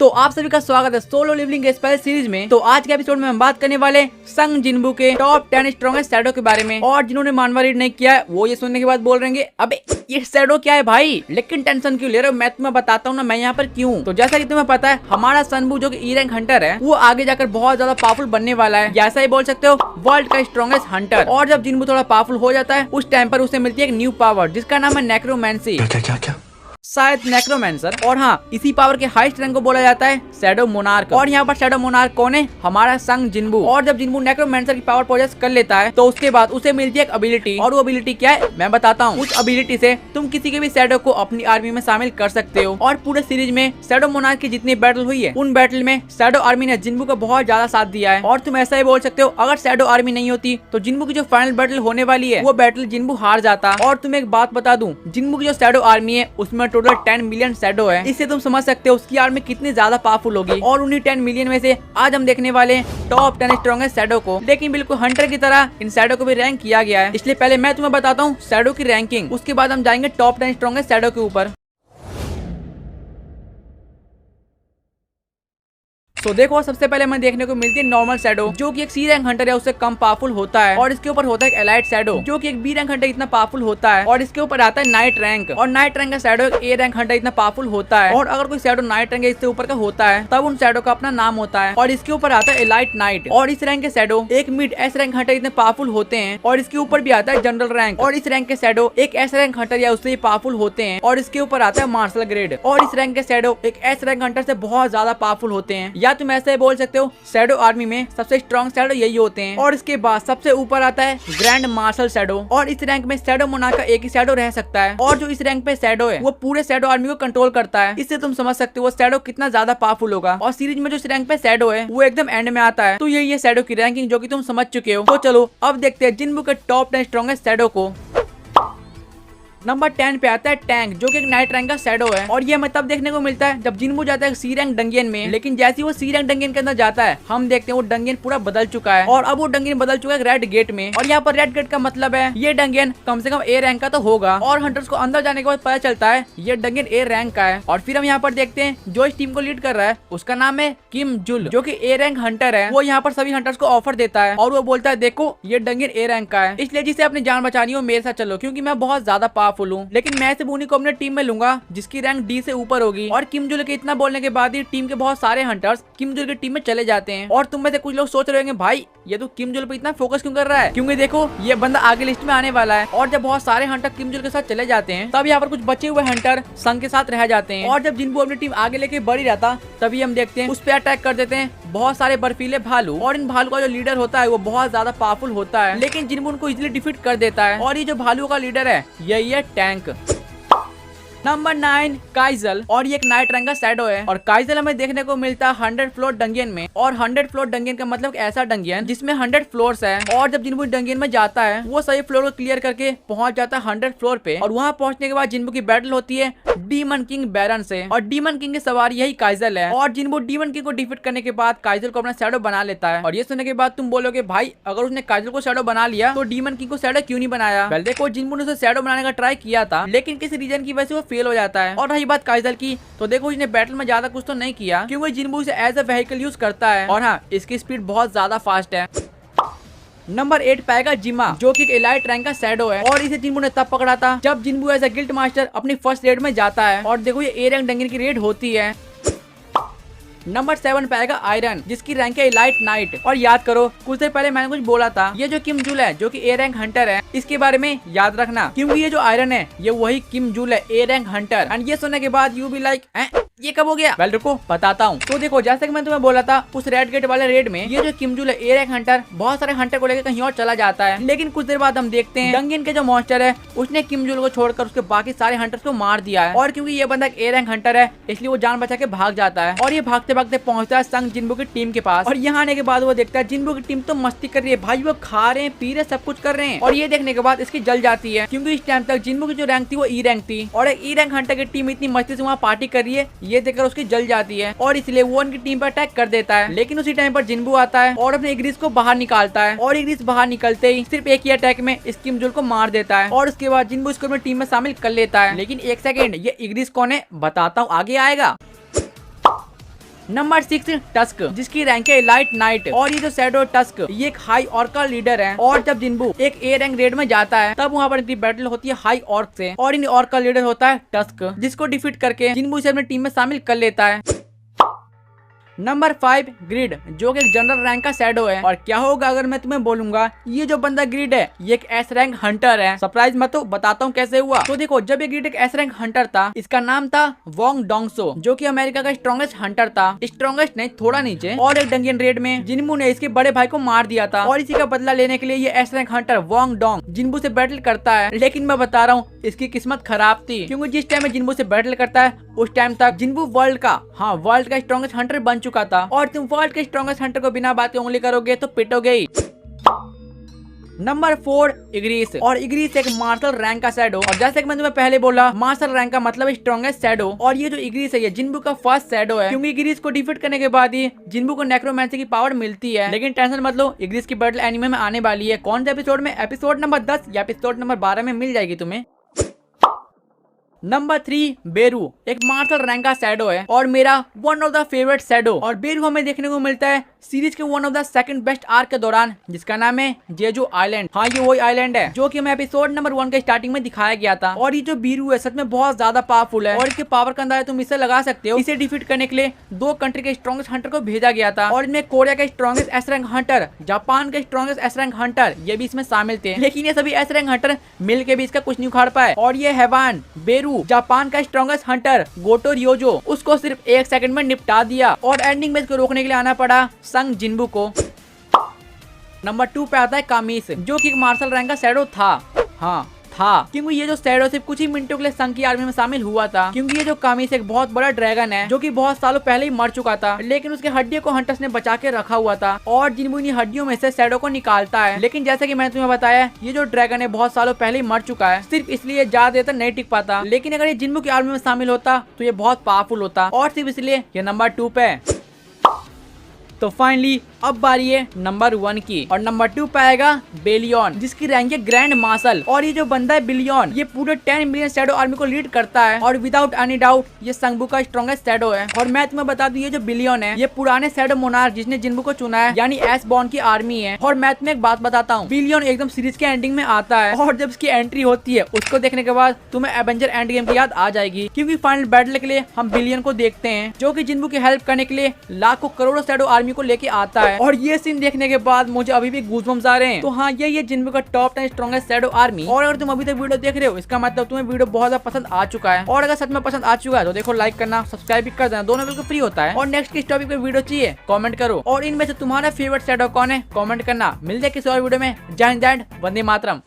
तो आप सभी का स्वागत है सोलो लेवलिंग स्पेशल सीरीज में। तो आज के एपिसोड में हम बात करने वाले संग जिनबू के टॉप 10 स्ट्रॉन्गेस्ट शैडो के बारे में। और जिन्होंने मानवा रीड नहीं किया है वो ये सुनने के बाद बोल रहे हैं अबे ये शैडो क्या है भाई, लेकिन टेंशन क्यों ले रहे हो, मैं तुम्हें बताता हूँ ना मैं यहाँ पर क्यों। तो जैसा कि तुम्हें पता है हमारा सनबू जो कि ई रैंक हंटर है वो आगे जाकर बहुत ज्यादा पावरफुल बनने वाला है, ऐसा ही बोल सकते हो वर्ल्ड का स्ट्रॉन्गेस्ट हंटर। और जब जिनबू थोड़ा पावरफुल हो जाता है उस टाइम पर उसे मिलती है एक न्यू पावर जिसका नाम है नेक्रोमेंसी, शायद नेक्रोमेंसर। और हाँ, इसी पावर के हाईएस्ट रैंक को बोला जाता है शैडो मोनार्क। और यहाँ पर शैडो मोनार्क कौन है, हमारा संग जिनबू। और जब जिनबू नेक्रोमेंसर की पावर पोजेस कर लेता है तो उसके बाद उसे मिलती है एक एबिलिटी, और वो एबिलिटी क्या है मैं बताता हूँ। उस एबिलिटी से तुम किसी के भी शैडो को अपनी आर्मी में शामिल कर सकते हो। और पूरे सीरीज में शैडो मोनार्क की जितनी बैटल हुई है उन बैटल में शैडो आर्मी ने जिनबू को बहुत ज्यादा साथ दिया है। और तुम ऐसा ही बोल सकते हो अगर शैडो आर्मी नहीं होती तो जिनबू की जो फाइनल बैटल होने वाली है वो बैटल जिनबू हार जाता। और तुम्हें एक बात बता दूं, जिनबू की जो शैडो आर्मी है उसमें टोटल 10 मिलियन शैडो है। इससे तुम समझ सकते हो उसकी आर्मी कितनी ज्यादा पावरफुल होगी। और उन्हीं 10 मिलियन में से आज हम देखने वाले टॉप 10 स्ट्रॉन्गेस्ट शैडो को, लेकिन बिल्कुल हंटर की तरह इन शैडो को भी रैंक किया गया है। इसलिए पहले मैं तुम्हें बताता हूँ शैडो की रैंकिंग, उसके बाद हम जाएंगे टॉप 10 स्ट्रॉन्गेस्ट शैडो के ऊपर। तो देखो सबसे पहले हमें देखने को मिलती है नॉर्मल शैडो जो कि एक सी रैंक हंटर है उससे कम पावरफुल होता है। और इसके ऊपर होता है एक एलाइट शैडो जो कि एक बी रैंक हंटर इतना पावरफुल होता है। और इसके ऊपर आता है नाइट रैंक, और नाइट रैंक का शैडो एक ए रैंक हंटर इतना पावरफुल होता है। और अगर कोई शैडो नाइट रैंक इससे ऊपर का होता है तब उन शैडो का अपना नाम होता है। और इसके ऊपर आता है एलाइट नाइट, और इस रैंक के शैडो एक मिड एस रैंक हंटर इतने पावरफुल होते हैं। और इसके ऊपर भी आता है जनरल रैंक, और इस रैंक के शैडो एक एस रैंक हंटर या उससे पावरफुल होते हैं। और इसके ऊपर आता है मार्शल ग्रेड, और इस रैंक के शैडो एक एस रैंक हंटर से बहुत ज्यादा पावरफुल होते हैं। या तुम ऐसे बोल सकते हो शैडो आर्मी में सबसे स्ट्रॉन्ग शैडो यही होते हैं। और इसके बाद सबसे ऊपर आता है ग्रैंड मार्शल शैडो, और इस रैंक में शैडो मोनार्क का एक ही शैडो रह सकता है। और जो इस रैंक पे शैडो है वो पूरे शैडो आर्मी को कंट्रोल करता है। इससे तुम समझ सकते हो वो शैडो कितना ज्यादा पावरफुल होगा। और सीरीज में जो इस रैंक पे शैडो है वो एकदम एंड में आता है। तो यही है शैडो की रैंकिंग जो कि तुम समझ चुके हो। तो चलो अब देखते हैं जिनबू के टॉप 10 स्ट्रॉन्गेस्ट शैडो को। नंबर 10 पे आता है टैंक जो कि एक नाइट रैंक का शैडो है। और ये हमें तब देखने को मिलता है जब जिनबू जाता है सी रैंक डंगियन में। लेकिन जैसे ही वो सी रैंक डंगियन के अंदर जाता है हम देखते हैं वो डंगियन पूरा बदल चुका है। और अब वो डंगियन बदल चुका है रेड गेट में। और यहाँ पर रेड गेट का मतलब है ये डंगियन कम से कम ए रैंक का तो होगा। और हंटर्स को अंदर जाने के बाद पता चलता है ये डंगियन ए रैंक का है। और फिर हम यहाँ पर देखते हैं जो इस टीम को लीड कर रहा है उसका नाम है किम जुल जो की ए रैंक हंटर है। वो यहाँ पर सभी हंटर्स को ऑफर देता है और वो बोलता है देखो ये डंगियन ए रैंक का है, इसलिए जिसे अपनी जान बचानी हो मेरे साथ चलो क्योंकि मैं बहुत ज्यादा पावरफुल हूँ। लेकिन मैं सिर्फ उन्हीं को अपने टीम में लूंगा जिसकी रैंक डी से ऊपर होगी। और किम जुल के इतना बोलने के बाद ही टीम के बहुत सारे हंटर्स किम जुल की टीम में चले जाते हैं। और तुम में से कुछ लोग सोच रहे होंगे भाई ये तो किम जुल पे इतना फोकस क्यों कर रहा है, क्योंकि देखो ये बंदा आगे लिस्ट में आने वाला है। और जब बहुत सारे हंटर किम जुल के साथ चले जाते हैं तब यहाँ पर कुछ बचे हुए हंटर संग के साथ रह जाते हैं। और जब जिनबू अपनी टीम आगे लेके बढ़ ही रहता तभी हम देखते हैं उस पर अटैक कर देते हैं बहुत सारे बर्फीले भालू। और इन भालू का जो लीडर होता है वो बहुत ज्यादा पावरफुल होता है, लेकिन जिनबू उनको इजिली डिफीट कर देता है। और ये जो भालू का लीडर है यही है टैंक। नंबर 9 काइजल, और ये एक नाइट रैंक का शैडो है। और काइजल हमें देखने को मिलता है 100 फ्लोर डंगियन में। और 100 फ्लोर डंगियन का मतलब ऐसा डंगियन जिसमें 100 फ्लोर्स है। और जब जिनबू डंगियन में जाता है वो सभी फ्लोर को क्लियर करके पहुंच जाता है 100 फ्लोर पे। और वहां पहुंचने के बाद जिनबू की बैटल होती है डीमन किंग बैरन से। और डीमन किंग की सवारी यही काइजल है। और जिनबू डीमन किंग को डिफीट करने के बाद काइजल को अपना शैडो बना लेता है। और ये सुनने के बाद तुम बोलोगे भाई अगर उसने काइजल को शैडो बना लिया तो डीमन किंग को शैडो क्यों नहीं बनाया। पहले देखो जिनबू ने उसे शैडो बनाने का ट्राई किया था लेकिन किसी रीजन की वजह से वो फेल हो जाता है। और रही बात काइजल की तो देखो इसने बैटल में ज्यादा कुछ तो नहीं किया क्योंकि जिनबू इसे एज अ व्हीकल यूज करता है। और हाँ इसकी स्पीड बहुत ज्यादा फास्ट है। नंबर 8 पाएगा जिमा जो कि एक एलाइट रैंक का शैडो है। और इसे जिनबू ने तब पकड़ा था जब जिनबू एज अ गिल्ड मास्टर अपनी फर्स्ट रेड में जाता है। और देखो ये ए रैंक डंगियन की रेड होती है। नंबर 7 पे आएगा आयरन जिसकी रैंक है एलाइट नाइट। और याद करो कुछ देर पहले मैंने कुछ बोला था ये जो किम जुल है जो कि ए रैंक हंटर है इसके बारे में याद रखना क्योंकि ये जो आयरन है ये वही किम जुल है ए रैंक हंटर। एंड ये सुनने के बाद यू बी लाइक ये कब हो गया। वेल रुको बताता हूँ। तो देखो जैसे कि मैं तुम्हें बोला था उस रेड गेट वाले रेड में ये जो किम जुल है ए रैंक हंटर बहुत सारे हंटर को लेकर कहीं और चला जाता है। लेकिन कुछ देर बाद हम देखते हैं डंगियन के जो मॉन्स्टर है उसने किम जुल को छोड़कर उसके बाकी सारे हंटर्स को मार दिया है। और क्योंकि ये बंदा ए रैंक हंटर है इसलिए वो जान बचा के भाग जाता है। और ये भागते भागते पहुंचता है संग जिनबू की टीम के पास। और यहाँ आने के बाद वो देखता है जिनबू की टीम तो मस्ती कर रही है भाई, वो खा रहे हैं पी रहे सब कुछ कर रहे हैं। और ये देखने के बाद इसकी जल जाती है क्योंकि इस टाइम तक जिनबू की जो रैंक थी वो ई रैंक थी। और एक ई रैंक हंटर की टीम इतनी मस्ती से वहाँ पार्टी कर रही है ये देखकर उसकी जल जाती है और इसलिए वो उनकी टीम पर अटैक कर देता है। लेकिन उसी टाइम पर जिनबू आता है और अपने इग्रिस को बाहर निकालता है। और इग्रिस बाहर निकलते ही सिर्फ एक ही अटैक में इस किम जुल को मार देता है। और उसके बाद जिनबू इसको अपनी टीम में शामिल कर लेता है। लेकिन एक सेकेंड, ये इग्रिस कौन है बताता हूँ, आगे आएगा। नंबर 6 टस्क, जिसकी रैंक है एलाइट नाइट। और ये जो शैडो टस्क ये एक हाई ऑर्क का लीडर है। और जब जिन्बू एक ए रैंक रेड में जाता है तब वहाँ पर इनकी बैटल होती है हाई ऑर्क से। और इन ऑर्क का लीडर होता है टस्क, जिसको डिफीट करके जिन्बू इसे अपनी टीम में शामिल कर लेता है। नंबर 5 ग्रिड, जो कि एक जनरल रैंक का शैडो है। और क्या होगा अगर मैं तुम्हें बोलूंगा ये जो बंदा ग्रिड है ये एक एस रैंक हंटर है। सरप्राइज मत हो, बताता हूँ कैसे हुआ। तो देखो, जब ये ग्रिड एक एस रैंक हंटर था, इसका नाम था वोंग डोंगसो, जो कि अमेरिका का स्ट्रॉन्गेस्ट हंटर था। स्ट्रॉन्गेस्ट नहीं, थोड़ा नीचे। और एक डंगियन रेड में जिन्बू ने इसके बड़े भाई को मार दिया था। और इसी का बदला लेने के लिए ये S rank hunter Wong Dong Jinbu से बैटल करता है। लेकिन मैं बता रहा हूँ इसकी किस्मत खराब थी, क्योंकि जिस टाइम में जिन्बू से बैटल करता है उस टाइम तक जिन्बू वर्ल्ड का स्ट्रॉन्गेस्ट हंटर बन चुका था। और तुम वर्ल्ड के स्ट्रॉन्गेस्ट हंटर को बिना बात के उंगली करोगे तो पिटोगे ही। नंबर 4 इग्रीस। और इग्रीस एक मार्शल रैंक का शैडो। और जैसे कि मैं तुम्हें पहले बोला, मार्शल रैंक का मतलब स्ट्रॉन्गेस्ट शैडो। और ये जो इग्रीस है ये जिन्बू का फर्स्ट शैडो है, क्योंकि इग्रीस को डिफीट करने के बाद ही जिन्बू को नेक्रोमेंसी की पावर मिलती है। लेकिन टेंशन मत लो, इग्रीस की बैटल एनिमे में आने वाली है। कौन से एपिसोड में? एपिसोड नंबर 10 या एपिसोड नंबर 12 में मिल जाएगी तुम्हें। नंबर 3 बेरू, एक मार्शल रैंक का शैडो है और मेरा one of the favourite shadow. और बेरू हमें देखने को मिलता है सीरीज के one of the second best arc के दौरान, जिसका नाम है जेजू आइलैंड। हाँ, ये वही आइलैंड है जो कि हमें एपिसोड नंबर 1 के स्टार्टिंग में दिखाया गया था। और ये जो बेरू है सच में बहुत ज्यादा पावरफुल है। और इसके पावर का अंदाजा तुम इससे लगा सकते हो। इसे डिफीट करने के लिए 2 कंट्री के स्ट्रॉन्गेस्ट हंटर को भेजा गया था। और इनमें कोरिया का strongest S rank Hunter, Japan के स्ट्रॉन्गेस्ट एस रैंक हंटर ये भी इसमें शामिल थे। लेकिन ये सभी एस रैंक हंटर मिल के भी इसका कुछ नहीं उखाड़ पाए। और ये हैवान बेरू जापान का स्ट्रॉन्गेस्ट हंटर गोटो रियोजो उसको सिर्फ 1 सेकंड में निपटा दिया। और एंडिंग में इसको रोकने के लिए आना पड़ा संग जिन्बू को। नंबर 2 पे आता है कामिस, जो कि एक मार्शल रैंक का शैडो था। हाँ था, क्योंकि ये जो शैडो सिर्फ कुछ ही मिनटों के लिए संघ की आर्मी में शामिल हुआ था। क्योंकि ये जो कामिस एक बहुत बड़ा ड्रैगन है जो कि बहुत सालों पहले ही मर चुका था, लेकिन उसके हड्डियों को हंटर्स ने बचा के रखा हुआ था। और जिन्बू इन हड्डियों में से शैडो को निकालता है। लेकिन जैसे कि मैंने तुम्हें बताया, ये जो ड्रैगन है बहुत सालों पहले ही मर चुका है, सिर्फ इसलिए ज्यादा देर तक नहीं टिक पाता। लेकिन अगर ये जिन्बू की आर्मी में शामिल होता तो ये बहुत पावरफुल होता, और सिर्फ इसलिए ये नंबर 2 पे है। तो फाइनली अब बारी है नंबर 1 की। और नंबर 2 पे आएगा बेलियन, जिसकी रैंक है ग्रैंड मार्शल। और ये जो बंदा है बेलियन, ये पूरे 10 मिलियन शैडो आर्मी को लीड करता है। और विदाउट एनी डाउट ये संगबू का स्ट्रॉन्गेस्ट शैडो है। और मैं तुम्हें बता दूं, ये जो बेलियन है ये पुराने शैडो मोनार्क जिसने जिन्बू को चुना है, यानी एस बॉर्न की आर्मी है। और मैं तुम्हें एक बात बताता हूँ, बेलियन एकदम सीरीज के एंडिंग में आता है। और जब इसकी एंट्री होती है उसको देखने के बाद तुम्हें एवेंजर एंड गेम की याद आ जाएगी। क्योंकि फाइनल बैटल के लिए हम बेलियन को देखते हैं, जो कि जिन्बू की हेल्प करने के लिए लाखों करोड़ों शैडो आर्मी को लेके आता है। और ये सीन देखने के बाद मुझे अभी भी गूज़बम्स आ रहे हैं। तो हाँ, ये जिन्बू का टॉप 10 स्ट्रॉन्गेस्ट शैडो आर्मी। और अगर तुम अभी तक वीडियो देख रहे हो, इसका मतलब तुम्हें वीडियो बहुत ज्यादा पसंद आ चुका है। और अगर सच में पसंद आ चुका है तो देखो लाइक करना, सब्सक्राइब भी कर देना, दोनों बिल्कुल फ्री होता है। और नेक्स्ट किस टॉपिक पे वीडियो चाहिए कमेंट करो। और इनमें से तुम्हारा फेवरेट शैडो कौन है कमेंट करना। मिलते हैं किसी और वीडियो में। जय हिंद, वंदे मातरम।